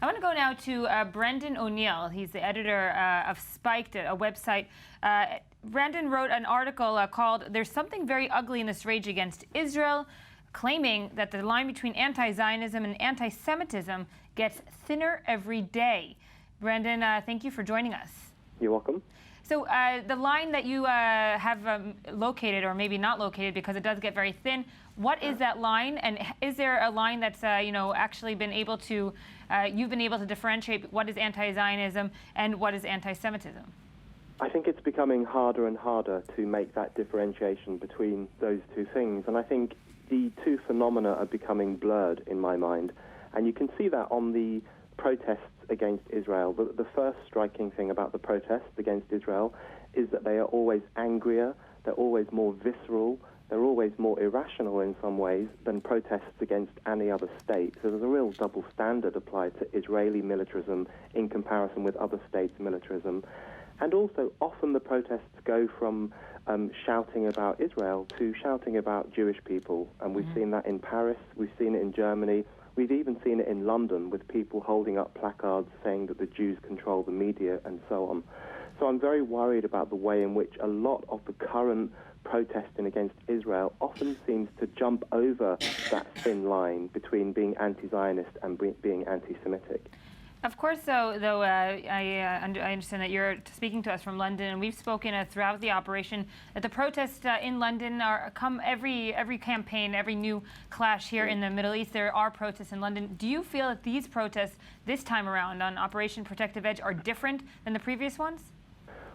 I want to go now to Brendan O'Neill. He's the editor of Spiked, a website. Brendan wrote an article called "There's Something Very Ugly in This Rage Against Israel," claiming that the line between anti-Zionism and anti-Semitism gets thinner every day. Brendan, thank you for joining us. You're welcome. So the line that you have located, or maybe not located because it does get very thin, what is that line? And is there a line that's actually been able to, you've been able to differentiate what is anti-Zionism and what is anti-Semitism? I think it's becoming harder and harder to make that differentiation between those two things. And I think the two phenomena are becoming blurred in my mind. And you can see that on the protests against Israel. The first striking thing about the protests against Israel is that they are always angrier, they're always more visceral, they're always more irrational in some ways than protests against any other state. So there's a real double standard applied to Israeli militarism in comparison with other states' militarism. And also, often the protests go from shouting about Israel to shouting about Jewish people. And we've seen that in Paris, we've seen it in Germany, we've even seen it in London with people holding up placards saying that the Jews control the media and so on. So I'm very worried about the way in which a lot of the current protesting against Israel often seems to jump over that thin line between being anti-Zionist and being anti-Semitic. Of course, though I understand that you're speaking to us from London, and we've spoken throughout the operation that the protests in London come every campaign, every new clash here in the Middle East. There are protests in London. Do you feel that these protests this time around on Operation Protective Edge are different than the previous ones?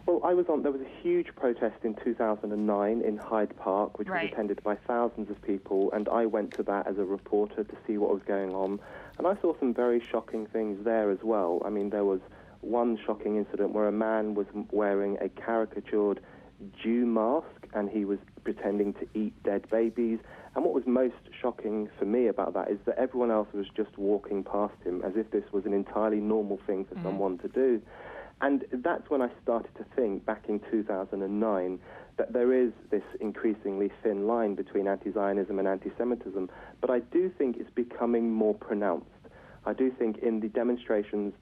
Well, there was a huge protest in 2009 in Hyde Park, which was attended by thousands of people, and I went to that as a reporter to see what was going on. And I saw some very shocking things there as well. I mean, there was one shocking incident where a man was wearing a caricatured Jew mask, and he was pretending to eat dead babies. And what was most shocking for me about that is that everyone else was just walking past him as if this was an entirely normal thing for someone to do. And that's when I started to think, back in 2009, that there is this increasingly thin line between anti-Zionism and anti-Semitism, but I do think it's becoming more pronounced. I do think in the demonstrations,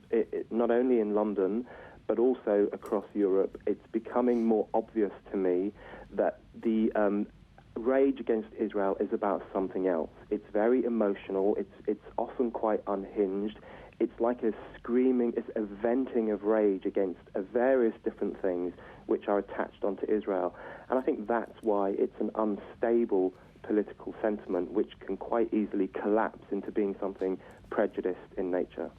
not only in London, but also across Europe, it's becoming more obvious to me that the rage against Israel is about something else. It's very emotional, it's often quite unhinged. It's like a screaming, it's a venting of rage against various different things which are attached onto Israel. And I think that's why it's an unstable political sentiment which can quite easily collapse into being something prejudiced in nature.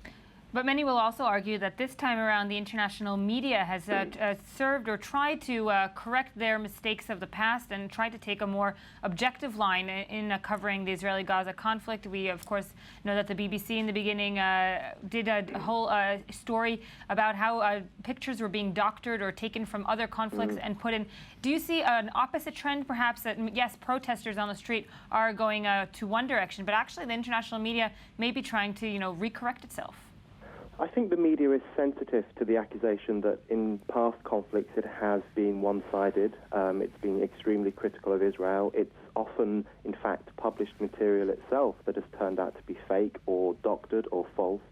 But many will also argue that this time around the international media has served or tried to correct their mistakes of the past and tried to take a more objective line in covering the Israeli-Gaza conflict. We, of course, know that the BBC in the beginning did a whole story about how pictures were being doctored or taken from other conflicts and put in. Do you see an opposite trend, perhaps, that, yes, protesters on the street are going to one direction, but actually the international media may be trying to, re-correct itself? I think the media is sensitive to the accusation that in past conflicts it has been one-sided. It's been extremely critical of Israel. It's often, in fact, published material itself that has turned out to be fake or doctored or false.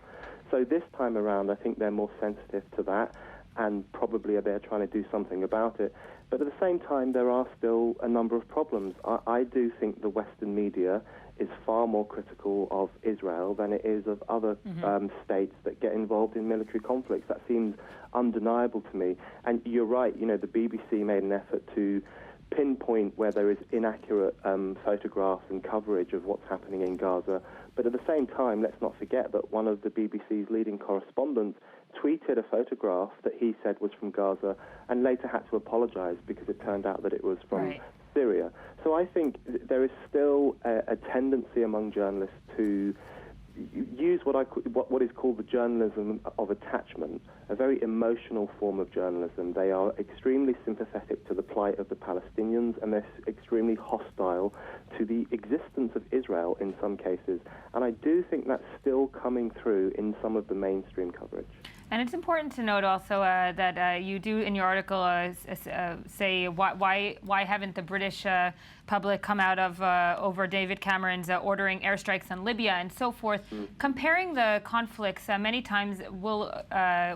So this time around, I think they're more sensitive to that, and probably they're trying to do something about it. But at the same time, there are still a number of problems. I do think the Western media is far more critical of Israel than it is of other states that get involved in military conflicts. That seems undeniable to me. And you're right, the BBC made an effort to pinpoint where there is inaccurate photographs and coverage of what's happening in Gaza. But at the same time, let's not forget that one of the BBC's leading correspondents tweeted a photograph that he said was from Gaza and later had to apologize because it turned out that it was from Syria. So I think there is still a tendency among journalists to use what is called the journalism of attachment, a very emotional form of journalism. They are extremely sympathetic to the plight of the Palestinians, and they're extremely hostile to the existence of Israel in some cases. And I do think that's still coming through in some of the mainstream coverage. And it's important to note also that you do in your article say why haven't the British public come out of over David Cameron's ordering airstrikes on Libya and so forth. Comparing the conflicts many times will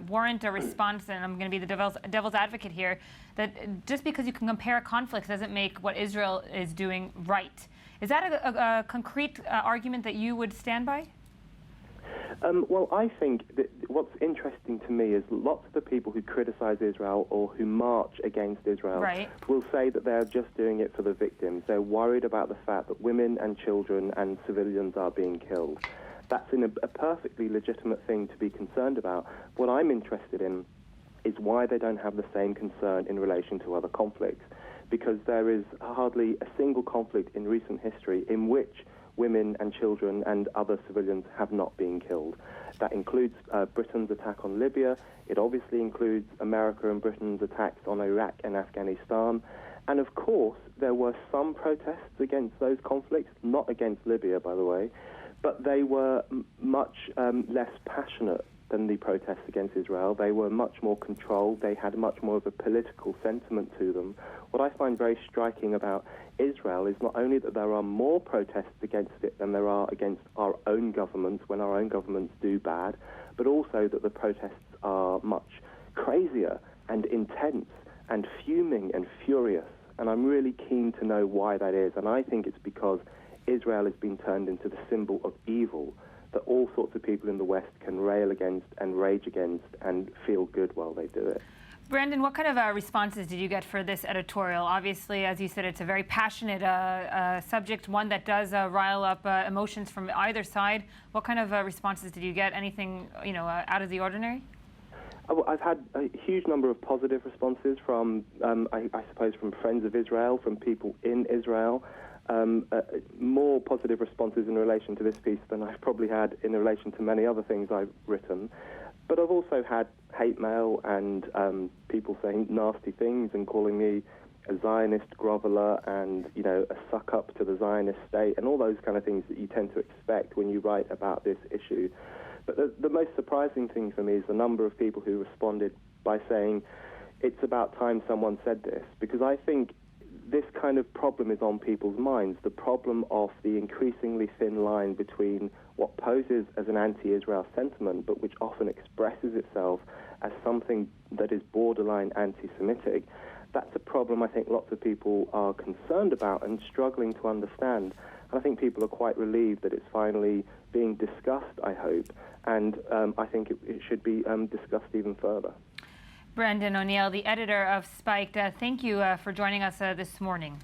warrant a response, and I'm going to be the devil's advocate here, that just because you can compare conflicts doesn't make what Israel is doing right. Is that a concrete argument that you would stand by? Well, I think that what's interesting to me is lots of the people who criticize Israel or who march against Israel will say that they're just doing it for the victims. They're worried about the fact that women and children and civilians are being killed. That's a perfectly legitimate thing to be concerned about. What I'm interested in is why they don't have the same concern in relation to other conflicts, because there is hardly a single conflict in recent history in which women and children and other civilians have not been killed. That includes Britain's attack on Libya. It obviously includes America and Britain's attacks on Iraq and Afghanistan. And of course, there were some protests against those conflicts, not against Libya, by the way, but they were much less passionate than the protests against Israel. They were much more controlled. They had much more of a political sentiment to them. What I find very striking about Israel is not only that there are more protests against it than there are against our own governments when our own governments do bad, but also that the protests are much crazier and intense and fuming and furious. And I'm really keen to know why that is. And I think it's because Israel has been turned into the symbol of evil that all sorts of people in the West can rail against and rage against and feel good while they do it. Brandon, what kind of responses did you get for this editorial? Obviously, as you said, it's a very passionate subject, one that does rile up emotions from either side. What kind of responses did you get? Anything, out of the ordinary? I've had a huge number of positive responses from, I suppose, from friends of Israel, from people in Israel. More positive responses in relation to this piece than I've probably had in relation to many other things I've written. But I've also had hate mail and people saying nasty things and calling me a Zionist groveler and, a suck-up to the Zionist state and all those kind of things that you tend to expect when you write about this issue. But the most surprising thing for me is the number of people who responded by saying, it's about time someone said this, because I think this kind of problem is on people's minds, the problem of the increasingly thin line between what poses as an anti-Israel sentiment, but which often expresses itself as something that is borderline anti-Semitic. That's a problem I think lots of people are concerned about and struggling to understand. And I think people are quite relieved that it's finally being discussed, I hope, and I think it should be discussed even further. Brandon O'Neill, the editor of Spiked, thank you for joining us this morning.